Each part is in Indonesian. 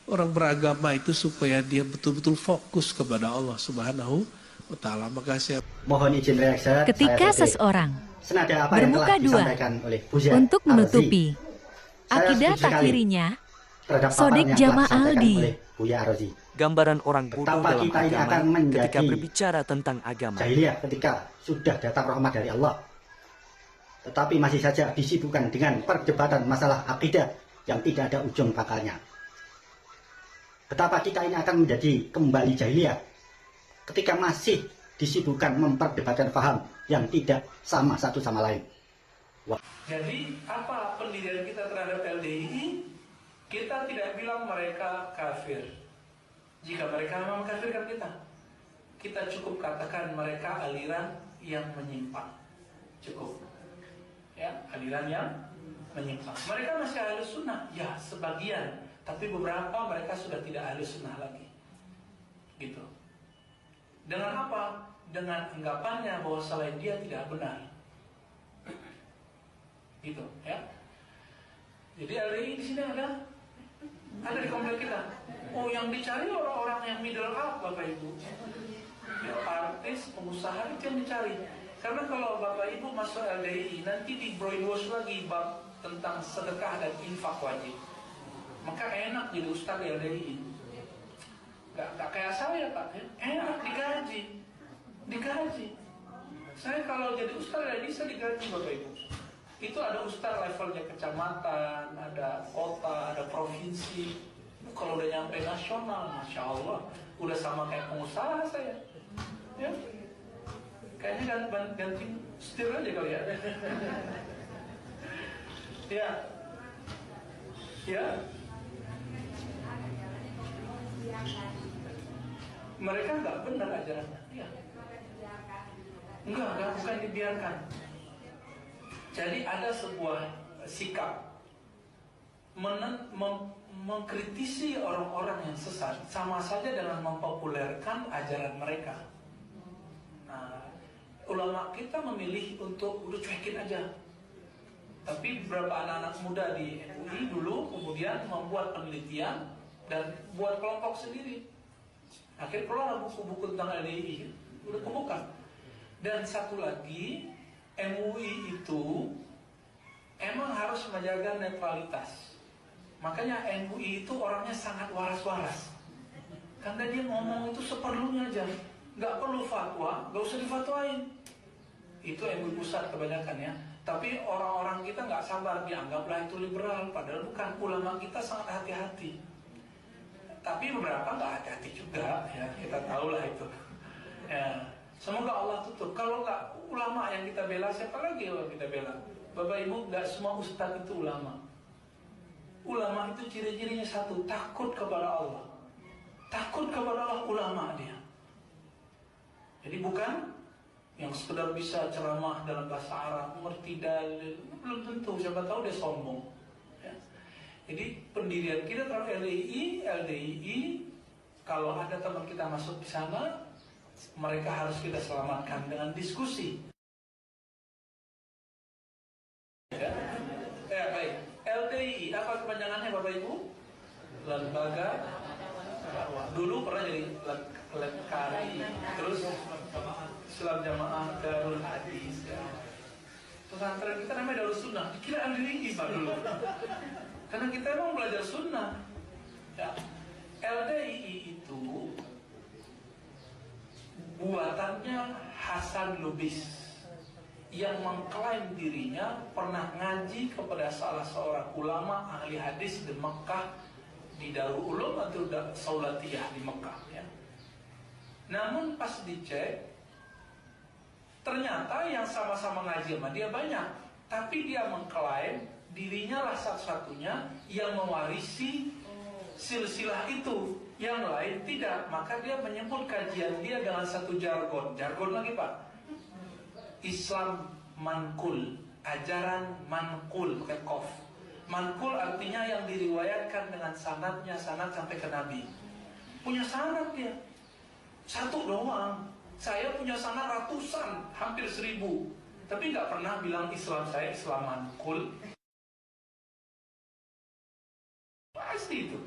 Orang beragama itu supaya dia betul-betul fokus kepada Allah Subhanahu wa Ta'ala. Maka saya mohon izin reaksi. Ketika saya seseorang senada apa yang bermuka telah dua disampaikan oleh Buya untuk Arzi, menutupi saya akidah setuju sekali takfirinya, terhadap paparan Sodik yang telah Jama disampaikan Aldi. oleh Buya Arzi. Gambaran orang bodoh Betapa dalam kita ini akan agama menjadi ketika berbicara tentang agama. jahiliyah ketika sudah datang rahmat dari Allah, tetapi masih saja disibukkan dengan perdebatan masalah akidah yang tidak ada ujung pangkalnya. Betapa kita ini akan menjadi kembali jahiliyah ketika masih disibukkan memperdebatkan paham yang tidak sama satu sama lain. Jadi apa pendirian kita terhadap LDII? Kita tidak bilang mereka kafir. Jika mereka memang mengkafirkan kita, kita cukup katakan mereka aliran yang menyimpang. Cukup. Ya, aliran yang menyimpang. Mereka masih ahlus sunnah, ya sebagian, tapi beberapa mereka sudah tidak ahlus sunnah lagi. Gitu. Dengan apa? Dengan anggapannya bahwa selain dia tidak benar. Gitu, ya. Jadi LDI di sini ada di komplek kita. Oh, yang dicari orang-orang yang middle up, Bapak Ibu. Ya, artis, pengusaha itu yang dicari. Karena kalau Bapak Ibu masuk LDI, nanti di brainwash lagi bab tentang sedekah dan infak wajib. Maka enak jadi ustaz LDI. Gak kayak saya, Pak. Enak digaji. Saya kalau jadi ustaz LDI, saya digaji, Bapak Ibu. Itu ada ustaz levelnya kecamatan, ada kota, ada provinsi. Kalau udah nyampe nasional, Masya Allah, udah sama kayak pengusaha saya. Ya, kayaknya ganti setir aja kali ya. Ya. Mereka nggak benar ajarannya. Ya. Enggak, bukan dibiarkan. Jadi ada sebuah sikap mengkritisi orang-orang yang sesat sama saja dengan mempopulerkan ajaran mereka. Nah, ulama kita memilih untuk udah cuekin aja. Tapi beberapa anak-anak muda di MUI dulu kemudian membuat penelitian dan buat kelompok sendiri. Akhirnya keluar buku-buku tentang LDI, udah kebuka. Dan satu lagi, MUI itu emang harus menjaga netralitas. Makanya MUI itu orangnya sangat waras-waras. Karena dia ngomong itu seperlunya aja. Gak perlu fatwa, gak usah difatwain. Itu MUI pusat kebanyakan ya. Tapi orang-orang kita gak sabar, dianggaplah itu liberal. Padahal bukan, ulama kita sangat hati-hati. Tapi beberapa gak hati-hati juga ya. Kita tahulah itu ya. Semoga Allah tutup. Kalau gak ulama yang kita bela, siapa lagi yang kita bela? Bapak Ibu, gak semua ustadz itu ulama. Ulama itu ciri-cirinya satu, takut kepada Allah. Takut kepada Allah, ulama dia. Jadi bukan yang sekedar bisa ceramah dalam bahasa Arab, mengerti dalil, belum tentu, siapa tahu dia sombong. Ya. Jadi pendirian kita terhadap LDII, kalau ada teman kita masuk di sana, mereka harus kita selamatkan dengan diskusi. Ya, baik. LDII, apa kepanjangannya Bapak Ibu? Lembaga Dakwah. Dulu pernah jadi LKRI, terus Islam Jamaah Darul Hadis. Ya. Pesantren kita namanya Darul Sunnah, dikira LDII Pak dulu. Karena kita emang belajar sunnah. Ya. LDII itu buatannya Hasan Lubis yang mengklaim dirinya pernah ngaji kepada salah seorang ulama ahli hadis di Mekah, di Darul Ulum atau Saulatiyah di Mekah ya. Namun pas dicek ternyata yang sama-sama ngaji sama dia banyak, tapi dia mengklaim dirinya lah satu-satunya yang mewarisi silsilah itu, yang lain tidak. Maka dia menyebut kajian dia dengan satu jargon lagi Pak, Islam manqul, ajaran manqul, pakai qaf. Manqul artinya yang diriwayatkan dengan sanadnya, sanad sampai ke Nabi. Punya sanad dia satu doang. Saya punya sanad ratusan, hampir 1000, tapi nggak pernah bilang Islam saya Islam manqul. Pasti itu.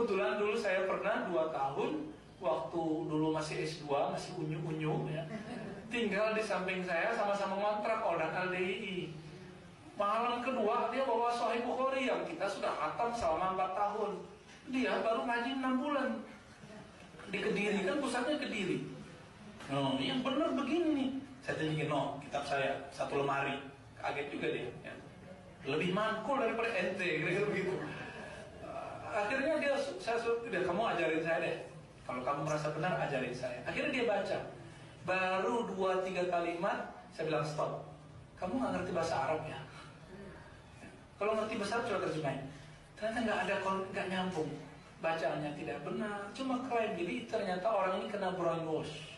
kebetulan dulu saya pernah 2 tahun waktu dulu masih S2, masih unyu-unyu ya, tinggal di samping saya sama-sama ngontrak orang LDII. Malam kedua dia bawa Sahih Bukhari yang kita sudah khatam selama 4 tahun. Dia baru ngaji 6 bulan. Di Kediri, kan pusatnya Kediri. Oh, yang benar begini nih. Saya tunjukin, no, kitab saya, 1 lemari. Kaget juga dia. Ya. Lebih mangkul daripada ente, kira-kira begitu. Akhirnya saya suruh, kamu ajarin saya deh. Kalau kamu merasa benar, ajarin saya. Akhirnya dia baca. Baru 2-3 kalimat, saya bilang stop. Kamu nggak ngerti bahasa Arab ya? Kalau ngerti bahasa Arab, coba terjemahin. Ternyata nggak nyambung. Bacaannya tidak benar, cuma klaim. Jadi ternyata orang ini kena brainwash.